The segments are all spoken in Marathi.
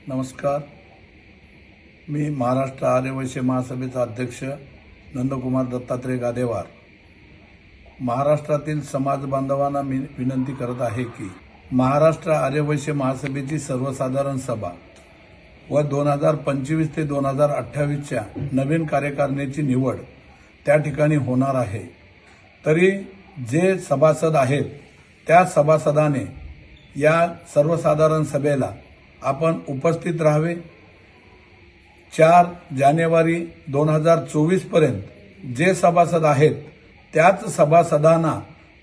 नमस्कार। मी महाराष्ट्र आर्यवैश्य महासभेचा अध्यक्ष नंदकुमार दत्तात्रय गादेवार महाराष्ट्रातील समाज बांधवांना मी विनंती करत आहे की महाराष्ट्र आर्यवैश्य महासभेची सर्वसाधारण सभा व 2025 ते 2028 च्या नवीन कार्यकारिणीची निवड त्या ठिकाणी होणार आहे। तरी जे सभासद आहेत त्या सभासदाने या सर्वसाधारण सभेला आपण उपस्थित राहावे। 4 जानेवारी 2024 पर्यंत जे सभासद आहेत त्याच सभासदांना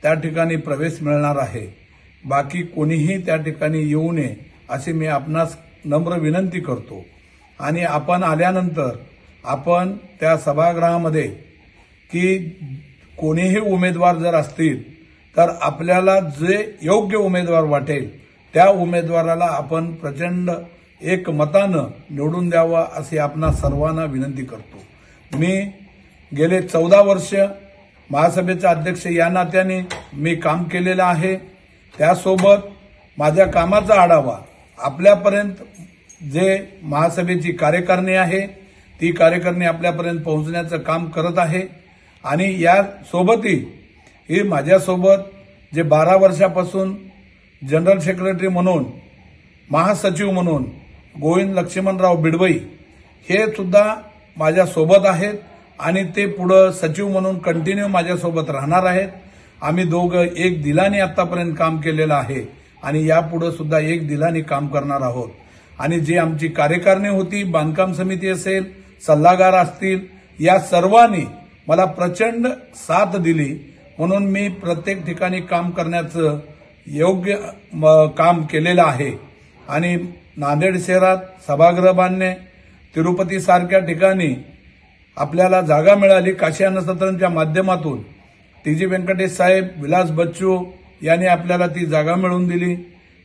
त्या ठिकाणी प्रवेश मिळणार आहे। बाकी कोणीही त्या ठिकाणी येऊ नये अशी मी आपणास नम्र विनंती करतो। आणि आपण आल्यानंतर आपण त्या सभागृहामध्ये की कोणीही उमेदवार जर असतील तर आपल्याला जे योग्य उमेदवार वाटेल त्या उमेदवाराला आपण प्रचंड एक मतानं निवडून द्यावं अशी आपणा सर्वांना विनंती करतो। मी गेले 14 वर्ष महासभेचा अध्यक्ष या नात्याने मी काम केलेलं आहे। त्यासोबत माझ्या कामाचा आढावा आपल्यापर्यंत जे महासभेची कार्यकारिणी आहे ती कार्यकारिणी आपल्यापर्यंत पोहोचण्याचं काम करत आहे। आणि या सोबतही ही माझ्यासोबत जे 12 वर्षापासून जनरल सेक्रेटरी म्हणून महासचिव म्हणून गोविंद लक्ष्मणराव बिडवई हे सुद्धा माझ्या सोबत आहेत आणि ते पुढे सचिव म्हणून कंटिन्यू माझ्या सोबत राहणार आहेत। आम्ही दोघं एक दिलाने आतापर्यंत काम केलेलं आहे आणि यापुढे सुद्धा एक दिलाने काम करणार आहोत। आणि जी आमची कार्यकारिणी होती, बांधकाम समिती असेल, सल्लागार असतील, या सर्वांनी मला प्रचंड साथ दिली म्हणून मी प्रत्येक ठिकाणी काम करण्याचं योग्य काम केलेलं आहे। आणि नांदेड शहरात सभागृह बांधणे, तिरुपती सारख्या ठिकाणी आपल्याला जागा मिळाली काशी अन्न सत्रांच्या माध्यमातून। टी.जी. व्यंकटेश साहेब, विलास बच्चू यांनी आपल्याला ती जागा मिळवून दिली,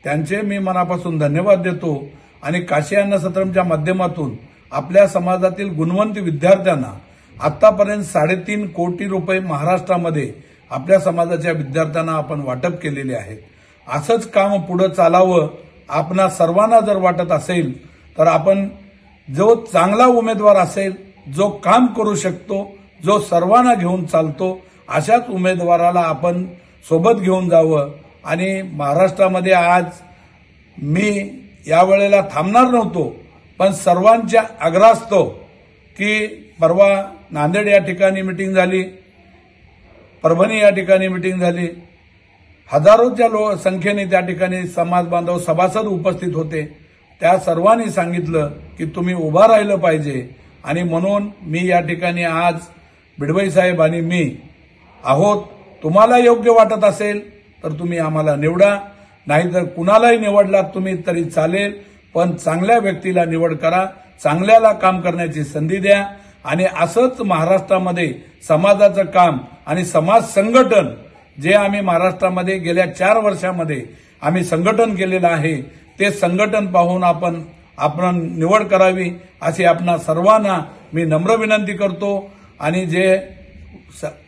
त्यांचे मी मनापासून धन्यवाद देतो। आणि काशी अन्न सत्रमच्या माध्यमातून आपल्या समाजातील गुणवंत विद्यार्थ्यांना आतापर्यंत 3.5 कोटी रुपये महाराष्ट्रामध्ये आपल्या समाजाच्या विद्यार्थ्यांना आपण वाटप केलेले आहेत। असंच काम पुढे चालावं आपणा सर्वांना जर वाटत असेल तर आपण जो चांगला उमेदवार असेल, जो काम करू शकतो, जो सर्वांना घेऊन चालतो, अशाच उमेदवाराला आपण सोबत घेऊन जावं। आणि महाराष्ट्रामध्ये आज मी यावेळेला थांबणार नव्हतो, पण सर्वांच्या आग्रहास्तव की परवा नांदेड या ठिकाणी मीटिंग झाली, परभणी या ठिकाणी मीटिंग झाली, हजारोच्या संख्येने त्या ठिकाणी समाज बांधव सभासद उपस्थित होते। त्या सर्वांनी सांगितलं की तुम्ही उभा राहिलं पाहिजे आणि म्हणून मी या ठिकाणी आज बिडवई साहेब आणि मी आहोत। तुम्हाला योग्य वाटत असेल तर तुम्ही आम्हाला निवडा, नाहीतर कुणालाही निवडलात तुम्ही तरी चालेल, पण चांगल्या व्यक्तीला निवड करा, चांगल्याला काम करण्याची संधी द्या। आणि असंच महाराष्ट्रामध्ये समाजाचं काम आणि समाज संघटन जे आम्ही महाराष्ट्रामध्ये गेल्या 4 वर्षामध्ये आम्ही संघटन केलेलं आहे ते संघटन पाहून आपण निवड करावी अशी आपणा सर्वांना मी नम्र विनंती करतो। आणि जे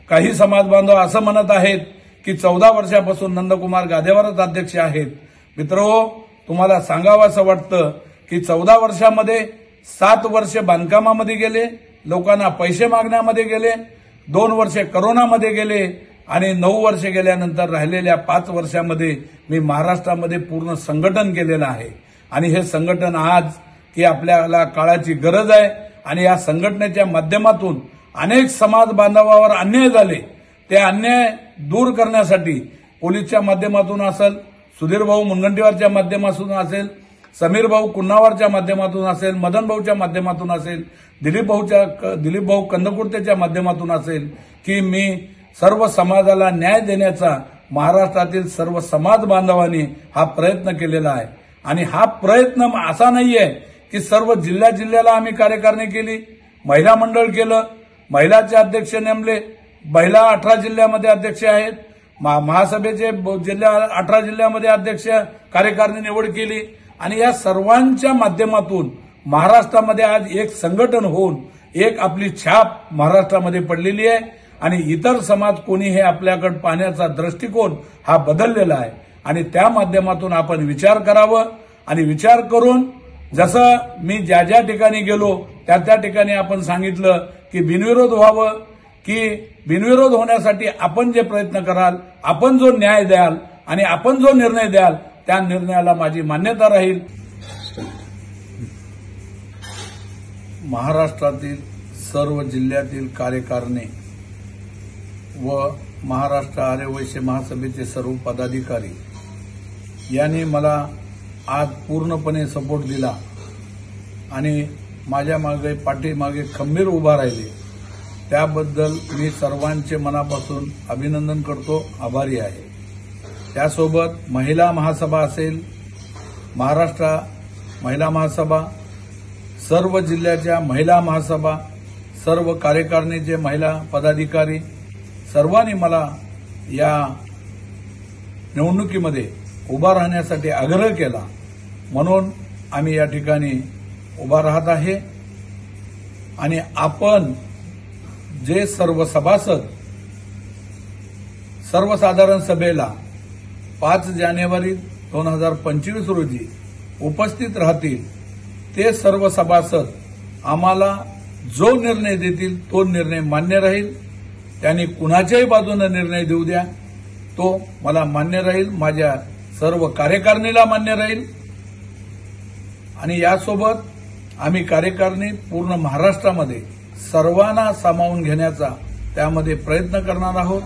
काही समाज बांधव असं म्हणत आहेत की 14 वर्षापासून नंदकुमार गादेवारच अध्यक्ष आहेत, मित्रहो तुम्हाला सांगावं असं वाटतं की 14 वर्षामध्ये 7 वर्ष बांधकामामध्ये गेले, लोकांना पैसे मागण्यामध्ये गेले, 2 वर्षे करोनामध्ये गेले आणि 9 वर्ष गेल्यानंतर राहिलेल्या 5 वर्षामध्ये मी महाराष्ट्रामध्ये पूर्ण संघटन केलेलं आहे। आणि हे संघटन आज की आपल्याला काळाची गरज आहे आणि या संघटनेच्या माध्यमातून अनेक समाज बांधवावर अन्याय झाले, ते अन्याय दूर करण्यासाठी पोलीसच्या माध्यमातून असेल, सुधीर भाऊ मुनगंटीवारच्या माध्यमातून असेल, समीर भाऊ कुन्नावारच्या माध्यमातून असेल, मदन भाऊच्या माध्यमातून असेल, दिलीप भाऊ कंदकुर्तेच्या माध्यमातून असेल की मी सर्व समाजाला न्याय देण्याचा महाराष्ट्रातील सर्व समाज बांधवांनी हा प्रयत्न केलेला आहे। आणि हा प्रयत्न असा नाहीये की सर्व जिल्ह्याला आम्ही कार्यकारिणी केली, महिला मंडळ केलं, महिलाचे अध्यक्ष नेमले, महिला 18 जिल्ह्यामध्ये अध्यक्ष आहेत, महासभेचे 18 जिल्ह्यामध्ये अध्यक्ष कार्यकारिणी निवड केली। आणि या सर्वांच्या माध्यमातून महाराष्ट्रामध्ये आज एक संघटन होऊन एक आपली छाप महाराष्ट्रामध्ये पडलेली आहे। आणि इतर समाज कोणी हे आपल्याकडे पाहण्याचा दृष्टिकोन हा बदललेला आहे। आणि त्या माध्यमातून आपण विचार करावं आणि विचार करून जसं मी ज्या ज्या ठिकाणी गेलो त्या ठिकाणी आपण सांगितलं की बिनविरोध व्हावं, की बिनविरोध होण्यासाठी आपण जे प्रयत्न कराल, आपण जो न्याय द्याल आणि आपण जो निर्णय द्याल त्या निर्णयाला माझी मान्यता राहील. महाराष्ट्रातील सर्व जिल्ह्यातील कार्यकारिणी व महाराष्ट्र आर्यवैश्य महासभेचे सर्व पदाधिकारी यांनी मला आज पूर्णपणे सपोर्ट दिला आणि माझ्या मागे पाठीमागे खंबीर उभा राहिले. त्याबद्दल मी सर्वांचे मनापासून अभिनंदन करतो, आभारी आहे. त्यासोबत महिला महासभा असेल, महाराष्ट्र महिला महासभा, सर्व जिल्ह्याच्या महिला महासभा, सर्व कार्यकारिणीचे महिला पदाधिकारी सर्वांनी मला या निवडणुकीमध्ये उभा राहण्यासाठी आग्रह केला. म्हणून आम्ही या ठिकाणी उभा राहत आहे. आणि आपण जे सर्व सभासद सर्वसाधारण सभेला 5 जानेवारी 2025 रोजी उपस्थित राहतील ते सर्व सभासद आम्हाला जो निर्णय देतील तो निर्णय मान्य राहील. त्यांनी कुणाच्याही बाजूने निर्णय देऊ द्या, तो मला मान्य राहील, माझ्या सर्व कार्यकारिणीला मान्य राहील. आणि यासोबत आम्ही कार्यकारिणी पूर्ण महाराष्ट्रामध्ये सर्वांना सामावून घेण्याचा त्यामध्ये प्रयत्न करणार आहोत.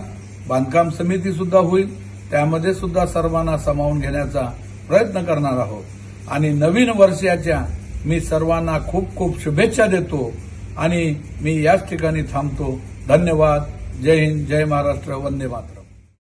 बांधकाम समिती सुद्धा होईल, त्यामध्ये सुद्धा सर्वांना सामावून घेण्याचा प्रयत्न करणार आहोत. आणि नवीन वर्षाच्या मी सर्वांना खूप खूप शुभेच्छा देतो आणि मी याच ठिकाणी थांबतो. धन्यवाद. जय हिंद, जय महाराष्ट्र, वंदे मातरम.